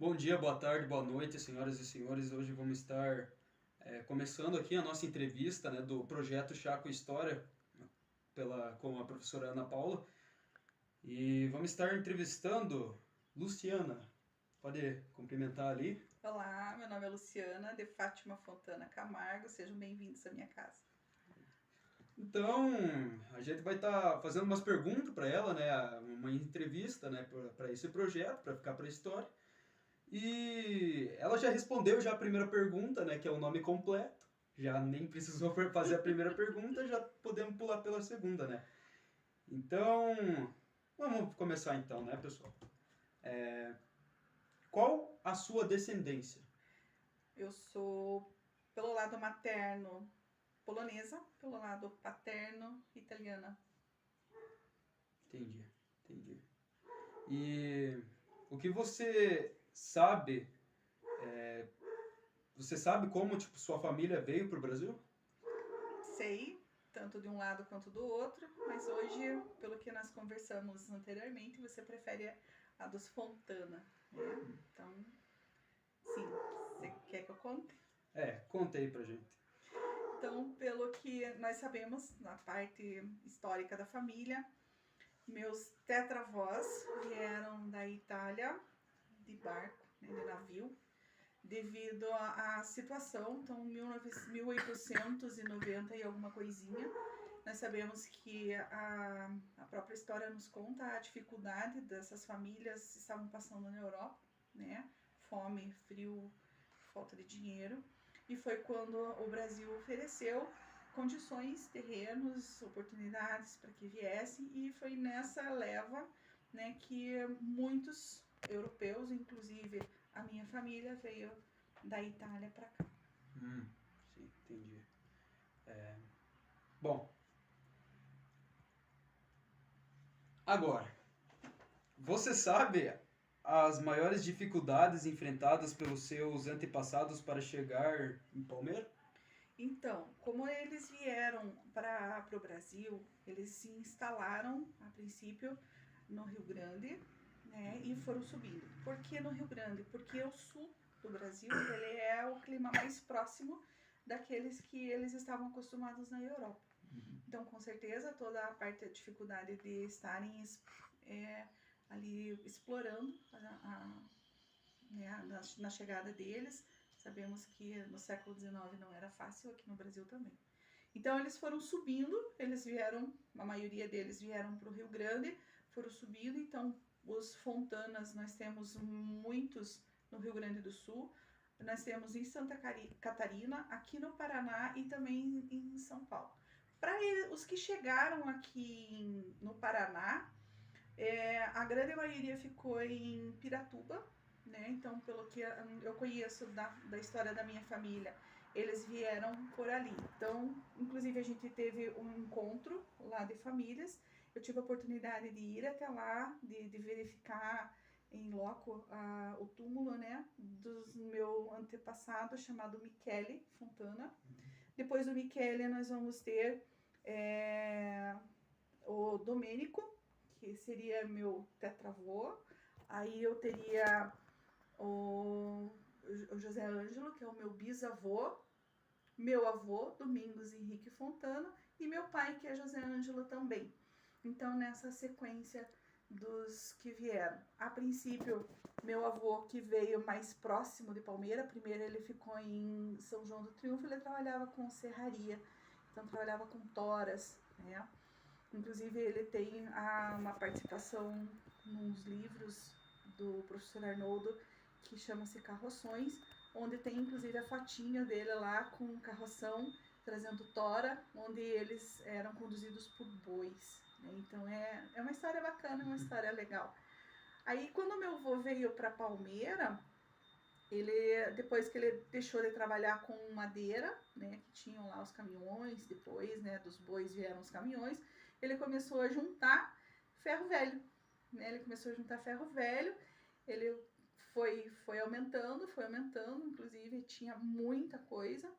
Bom dia, boa tarde, boa noite, senhoras e senhores. Hoje vamos estar começando aqui a nossa entrevista, né, do projeto Chaco História com a professora Ana Paula. E vamos estar entrevistando Luciana. Pode cumprimentar ali. Olá, meu nome é Luciana, de Fátima Fontana Camargo. Sejam bem-vindos à minha casa. Então, a gente vai estar fazendo umas perguntas para ela, né, uma entrevista, né, para esse projeto, para ficar para a história. E ela já respondeu já a primeira pergunta, né, que é o nome completo. Já nem precisou fazer a primeira pergunta, já podemos pular pela segunda, né? Então, vamos começar então, né, pessoal? Qual a sua descendência? Eu sou, pelo lado materno, polonesa, pelo lado paterno, italiana. Entendi, entendi. E o que você sabe, você sabe como, tipo, sua família veio para o Brasil? Sei, tanto de um lado quanto do outro, mas hoje, pelo que nós conversamos anteriormente, você prefere a dos Fontana, né? Então, sim, você quer que eu conte? Conta aí pra gente. Então, pelo que nós sabemos, na parte histórica da família, meus tetravós vieram da Itália de barco, né, de navio, devido à situação. Então, 1890 e alguma coisinha, nós sabemos que a própria história nos conta a dificuldade dessas famílias que estavam passando na Europa, né? Fome, frio, falta de dinheiro. E foi quando o Brasil ofereceu condições, terrenos, oportunidades para que viessem, e foi nessa leva, né, que muitos europeus, inclusive a minha família, veio da Itália para cá. Sim, entendi. Bom, agora, você sabe as maiores dificuldades enfrentadas pelos seus antepassados para chegar em Palmeira? Então, como eles vieram para o Brasil, eles se instalaram, a princípio, no Rio Grande, né, e foram subindo. Por que no Rio Grande? Porque o sul do Brasil, ele é o clima mais próximo daqueles que eles estavam acostumados na Europa. Então, com certeza, toda a parte da dificuldade de estarem ali explorando né, na chegada deles. Sabemos que no século XIX não era fácil, aqui no Brasil também. Então eles foram subindo, eles vieram, a maioria deles vieram para o Rio Grande, foram subindo. Então os Fontanas, nós temos muitos no Rio Grande do Sul, nós temos em Santa Catarina, aqui no Paraná e também em São Paulo. Para os que chegaram aqui no Paraná, a grande maioria ficou em Piratuba, né? Então, pelo que eu conheço da história da minha família, eles vieram por ali. Então, inclusive, a gente teve um encontro lá de famílias. Eu tive a oportunidade de ir até lá, de verificar em loco o túmulo, né, do meu antepassado chamado Michele Fontana. Depois do Michele, nós vamos ter o Domênico, que seria meu tetravô. Aí eu teria o José Ângelo, que é o meu bisavô, meu avô, Domingos Henrique Fontana, e meu pai, que é José Ângelo também. Então, nessa sequência dos que vieram. A princípio, meu avô, que veio mais próximo de Palmeira, primeiro ele ficou em São João do Triunfo, ele trabalhava com serraria, então trabalhava com toras, né? Inclusive, ele tem uma participação nos livros do professor Arnoldo, que chama-se Carroções, onde tem inclusive a fotinha dele lá com carroção trazendo tora, onde eles eram conduzidos por bois. Né? Então é uma história bacana, uma história legal. Aí quando meu avô veio para Palmeira, ele, depois que ele deixou de trabalhar com madeira, né, que tinham lá os caminhões, depois, né, dos bois vieram os caminhões, ele começou a juntar ferro velho, né, ele começou a juntar ferro velho, ele foi aumentando, inclusive tinha muita coisa,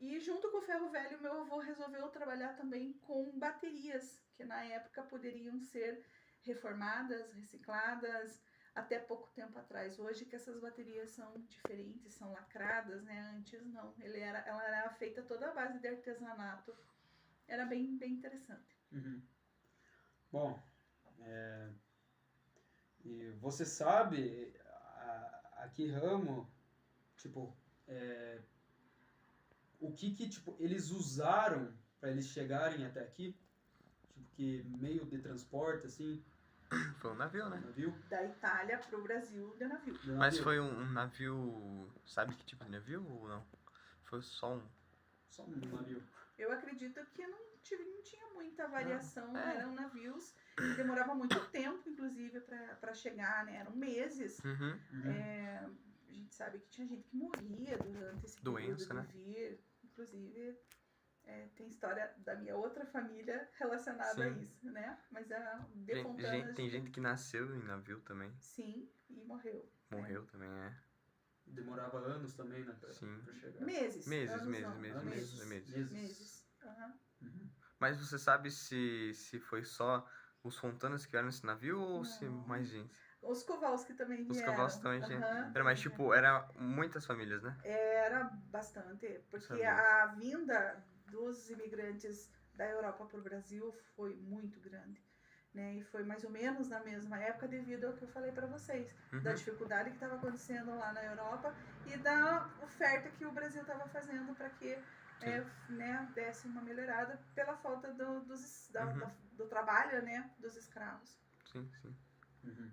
e junto com o ferro velho, meu avô resolveu trabalhar também com baterias, que na época poderiam ser reformadas, recicladas, até pouco tempo atrás. Hoje que essas baterias são diferentes, são lacradas, né? Antes não. Ela era feita toda à base de artesanato. Era bem, bem interessante. Uhum. Bom, e você sabe a que ramo, tipo, o que tipo, eles usaram para eles chegarem até aqui? Tipo, que meio de transporte, assim, Foi um navio, né? navio? Da Itália pro Brasil de navio. De Mas navio. foi um navio... Sabe que tipo de navio ou não? Foi só um... Só um navio. Eu acredito que não tinha muita variação, é. eram navios que demorava muito tempo, inclusive, para chegar, né? Eram meses. Uhum. A gente sabe que tinha gente que morria durante esse Doença, período de vir. Inclusive, tem história da minha outra família relacionada a Sim. isso, né? Mas a de Fontanas... Tem gente que nasceu em navio também. Sim, e morreu. Morreu também, é. Demorava anos também, né, Sim. pra chegar. Meses. Meses, anos meses, não, meses, meses. Meses. Aham. Uhum. Mas você sabe se foi só os Fontanas que vieram nesse navio ou se Não. mais gente? Os Kowalski também Os vieram. Kowalski também tinha. Aham. Mas tipo, era muitas famílias, né? Era bastante, porque Famílias. a vinda dos imigrantes da Europa para o Brasil foi muito grande, né? E foi mais ou menos na mesma época devido ao que eu falei para vocês, da Uhum. dificuldade que estava acontecendo lá na Europa e da oferta que o Brasil estava fazendo para que né, desse uma melhorada pela falta do trabalho, né, dos escravos. Sim, sim. Uhum.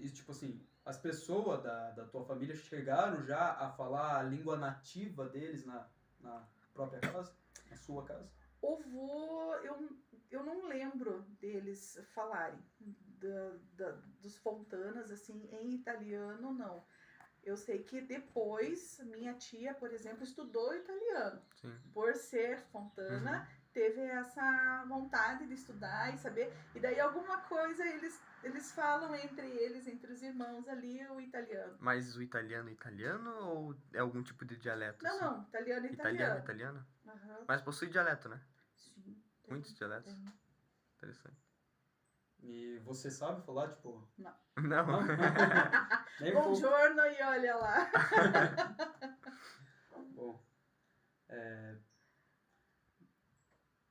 E tipo assim, as pessoas da tua família chegaram já a falar a língua nativa deles na própria casa? Na sua casa? O vô, eu não lembro deles falarem dos Fontanas, assim, em italiano, não. Eu sei que depois, minha tia, por exemplo, estudou italiano. Sim. Por ser Fontana, teve essa vontade de estudar e saber. E daí alguma coisa eles falam entre os irmãos ali, o italiano. Mas o italiano ou é algum tipo de dialeto? Não, assim? não, italiano. Italiano? Uhum. Mas possui dialeto, né? Sim. Muitos dialetos. Tem. Interessante. E você sabe falar, tipo... Não. Não. Nem um pouco. Buongiorno e olha lá. Bom,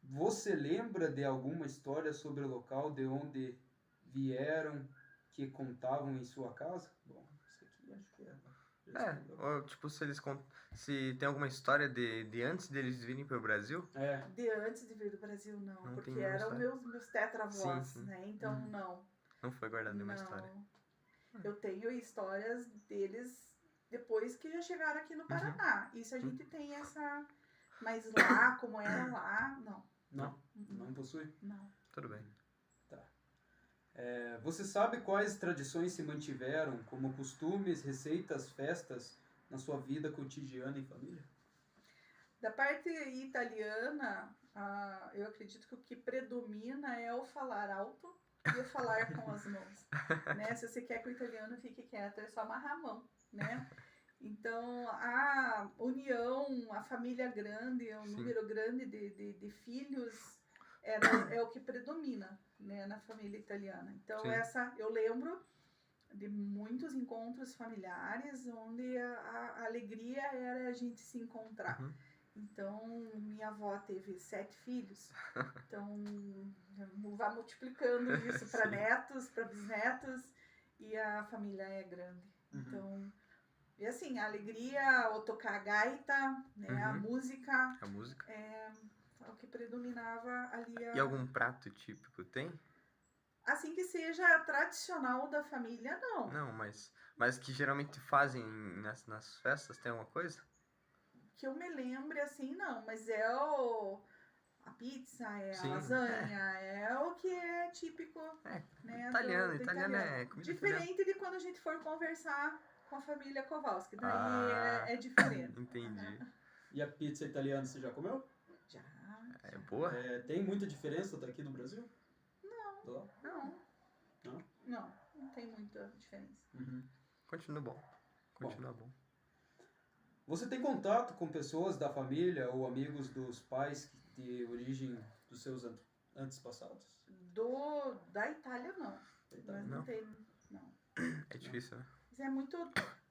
você lembra de alguma história sobre o local de onde vieram que contavam em sua casa? Bom, isso aqui acho que Ou, tipo, se tem alguma história de antes deles virem para o Brasil? De antes de vir do Brasil, não. Não porque tem nenhuma eram história. meus tetravós, Sim. né? Então, não. Não foi guardada nenhuma Não. história. Eu tenho histórias deles depois que já chegaram aqui no Paraná. Isso a gente tem essa... Mas lá, como era lá, não. Não possui? Não. Tudo bem. Tá. Você sabe quais tradições se mantiveram, como costumes, receitas, festas, na sua vida cotidiana em família? Da parte italiana, eu acredito que o que predomina é o falar alto e o falar com as mãos. Né? Se você quer que o italiano fique quieto, é só amarrar a mão, né? Então, a união, a família grande, o número grande de filhos é o que predomina, né, na família italiana. Então, eu lembro de muitos encontros familiares onde a alegria era a gente se encontrar. Então, minha avó teve 7 filhos. Então, vai multiplicando isso para netos, para bisnetos, e a família é grande. Então, e assim, a alegria, o tocar a gaita, né, a música. A música. É o que predominava ali. E algum prato típico tem? Assim que seja tradicional da família, não. Não, mas que geralmente fazem nas festas, tem alguma coisa? Que eu me lembre, assim, não. Mas a pizza, a lasanha, é o que é típico. Né, italiano é comida diferente italiana. de quando a gente for conversar com a família Kowalski. Daí é diferente. Entendi. E a pizza italiana você já comeu? Já. É boa? Tem muita diferença daqui no Brasil? Não tem muita diferença. Continua bom. Você tem contato com pessoas da família ou amigos dos pais de origem dos seus antes passados? Da Itália, não. Da Itália. Nós não Não? tem, não. É difícil, né? Mas é muito,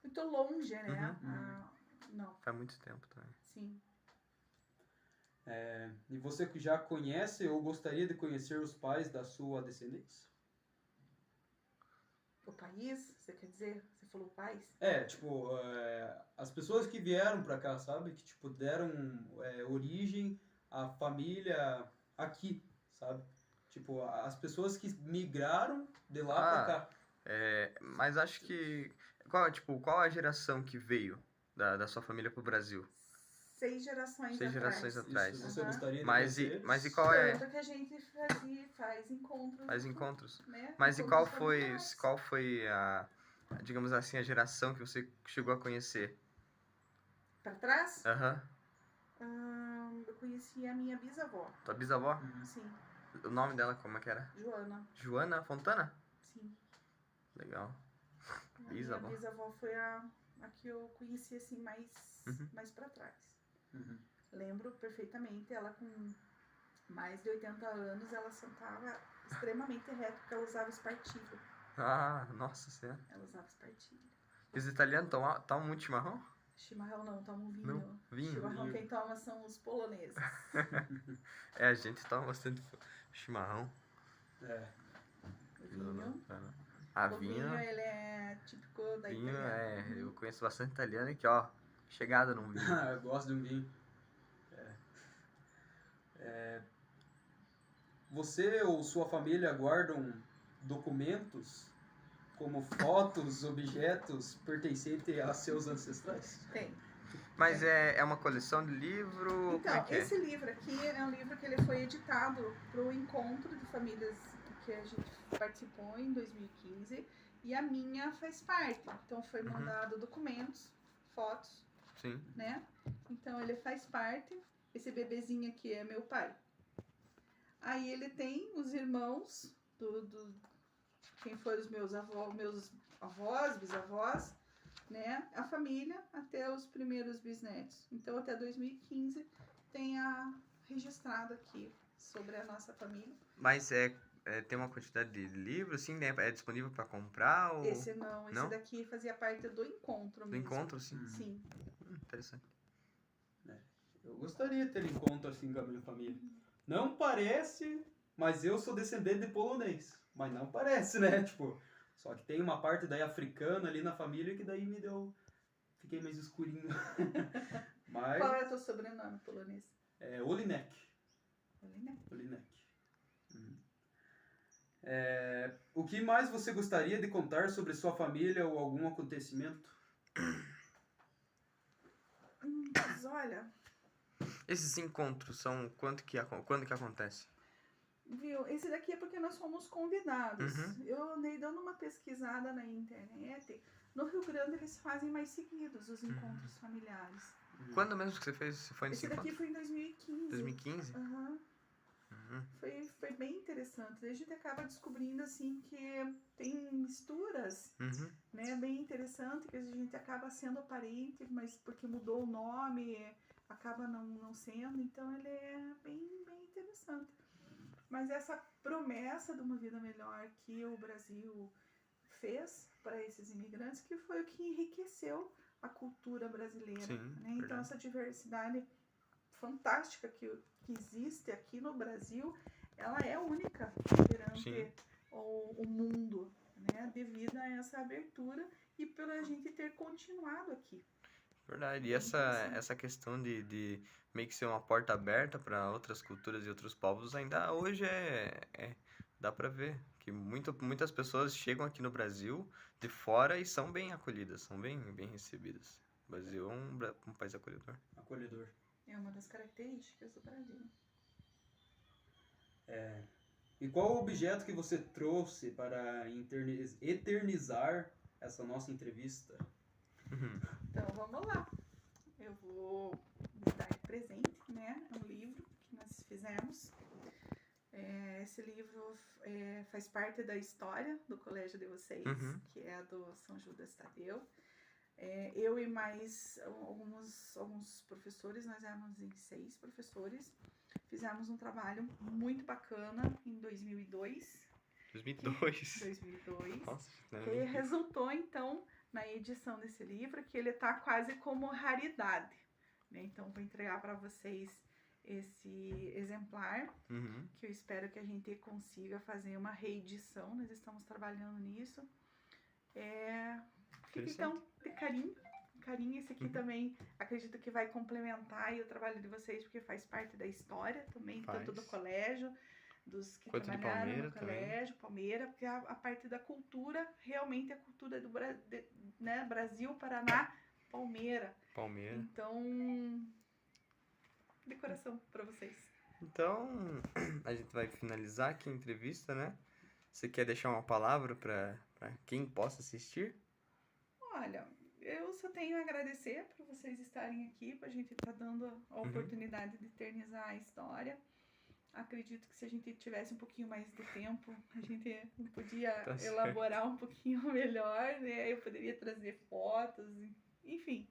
muito longe, né? Uhum. Não, Faz muito tempo também. sim. E você que já conhece ou gostaria de conhecer os pais da sua descendência? O país, você quer dizer? Você falou pais? Tipo, as pessoas que vieram pra cá, sabe? Que, tipo, deram origem à família aqui, sabe? Tipo, as pessoas que migraram de lá pra cá. Mas acho que... Qual a geração que veio da sua família pro Brasil? 6 gerações 6 atrás. gerações atrás. Isso, você Aham. gostaria de Mas conhecer? e qual é... Tanto que a gente faz encontros. Faz encontros? Né? Mas e Encontros familiares. qual foi digamos assim, a geração que você chegou a conhecer? Pra trás, Aham. eu conheci a minha bisavó. Tua bisavó? Uhum. Sim, O nome dela como é que era? Joana. Joana Fontana? Sim. Legal. A Bisavó. minha bisavó foi a que eu conheci assim mais pra trás. Uhum. Lembro perfeitamente, ela com mais de 80 anos, ela sentava extremamente reto, porque ela usava espartilho. Ah, nossa senhora. Ela usava espartilho. E os italianos tomam muito chimarrão? Chimarrão não, toma um vinho. Não, vinho. Chimarrão vinho. quem toma são os poloneses. A gente toma bastante chimarrão. O vinho. A O vinho, vinho, ele é típico da vinho Itália. eu conheço bastante italiano que, ó, chegada num vinho. Eu gosto de um vinho. Você ou sua família guardam documentos como fotos, objetos pertencentes a seus ancestrais? Tem. Mas é uma coleção de livro? Como é Então, que é? esse livro aqui é um livro que ele foi editado para o encontro de famílias que a gente participou em 2015 e a minha faz parte. Então foi mandado documentos, fotos, Sim. né? Então ele faz parte. Esse bebezinho aqui é meu pai. Aí ele tem os irmãos quem foram os meus avós, bisavós, né? A família até os primeiros bisnetos. Então até 2015 tem registrado aqui sobre a nossa família. Mas tem uma quantidade de livros, assim, né? É disponível para comprar? Ou... Esse não, esse Não? daqui fazia parte do encontro Do mesmo. encontro, sim. Sim. Interessante. Eu gostaria de ter encontro assim com a minha família. Não parece, mas eu sou descendente de polonês. Mas não parece, né? Tipo, só que tem uma parte daí africana ali na família que daí me deu... Fiquei mais escurinho. Mas... Qual é o teu sobrenome polonês? É Olinek. Olinek. Olinek. O que mais você gostaria de contar sobre sua família ou algum acontecimento? Mas olha, Esses encontros são quando que acontece? viu? Esse daqui é porque nós fomos convidados. Uhum. Eu andei dando uma pesquisada na internet. No Rio Grande eles fazem mais seguidos os encontros familiares. Quando mesmo que você fez? Você foi nesse Esse daqui encontro? foi em 2015. 2015? Aham. Uhum. Foi bem interessante. A gente acaba descobrindo assim que tem misturas, Uhum. né, bem interessante, que a gente acaba sendo parente, mas porque mudou o nome, acaba não sendo, então ele é bem interessante. Mas essa promessa de uma vida melhor que o Brasil fez para esses imigrantes, que foi o que enriqueceu a cultura brasileira, Sim, né? Então verdade. essa diversidade fantástica que existe aqui no Brasil, ela é única perante Sim. o mundo, né? Devido a essa abertura e pela gente ter continuado aqui. Verdade. E essa questão de meio que ser uma porta aberta para outras culturas e outros povos, ainda hoje dá para ver que muitas pessoas chegam aqui no Brasil de fora e são bem acolhidas, são bem recebidas. O Brasil é um país acolhedor. Acolhedor. É uma das características do Brasil. E qual o objeto que você trouxe para eternizar essa nossa entrevista? Então vamos lá. Eu vou lhe dar de presente, né? Um livro que nós fizemos. Esse livro faz parte da história do colégio de vocês, que é do São Judas Tadeu. Eu e mais alguns professores, nós éramos em 6 professores, fizemos um trabalho muito bacana em 2002. 2002. 2002. Nossa, né? Que resultou, então, na edição desse livro, que ele está quase como raridade. Né? Então, vou entregar para vocês esse exemplar, Uhum. que eu espero que a gente consiga fazer uma reedição. Nós estamos trabalhando nisso. Fica, então, de carinho. Carinho, esse aqui também acredito que vai complementar aí o trabalho de vocês, porque faz parte da história também, tanto do colégio, dos que Quanto de trabalharam Palmeira no colégio, Palmeira, porque a parte da cultura, realmente a cultura do né, Brasil, Paraná, Palmeira. Então, de coração para vocês. Então, a gente vai finalizar aqui a entrevista, né? Você quer deixar uma palavra para quem possa assistir? Olha, eu só tenho a agradecer por vocês estarem aqui, para a gente estar dando a oportunidade de eternizar a história. Acredito que se a gente tivesse um pouquinho mais de tempo, a gente podia elaborar um pouquinho melhor, né? Eu poderia trazer fotos, enfim.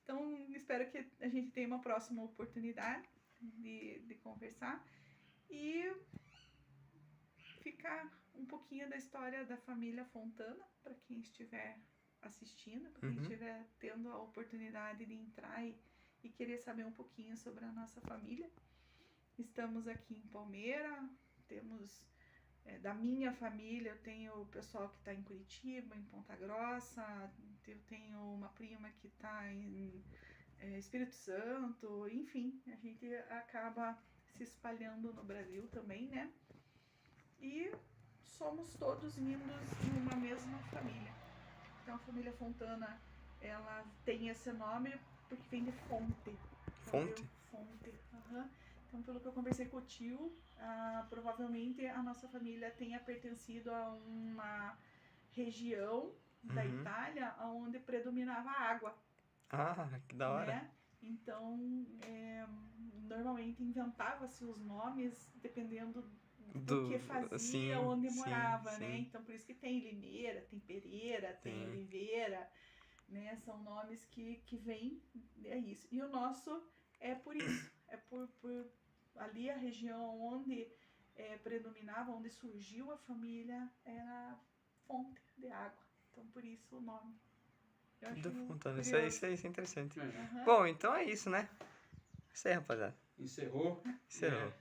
Então, espero que a gente tenha uma próxima oportunidade de conversar e ficar um pouquinho da história da família Fontana, para quem estiver assistindo, para quem estiver tendo a oportunidade de entrar e querer saber um pouquinho sobre a nossa família. Estamos aqui em Palmeira, temos da minha família, eu tenho o pessoal que está em Curitiba, em Ponta Grossa, eu tenho uma prima que está em Espírito Santo, enfim, a gente acaba se espalhando no Brasil também, né? E somos todos lindos em uma mesma família. Então a família Fontana, ela tem esse nome porque vem de fonte. Fonte? Fonte, Então, pelo que eu conversei com o tio, provavelmente a nossa família tenha pertencido a uma região da Itália onde predominava a água. Ah, que da hora. Né? Então, normalmente inventava-se os nomes dependendo do que fazia, onde morava, né? Então, por isso que tem Limeira, tem Pereira, tem Oliveira, né? São nomes que vêm, é isso. E o nosso é por isso, é por ali a região onde predominava, onde surgiu a família, era fonte de água. Então, por isso o nome. Eu acho isso é interessante. Bom, então é isso, né? Isso aí, rapaziada. Encerrou. Encerrou.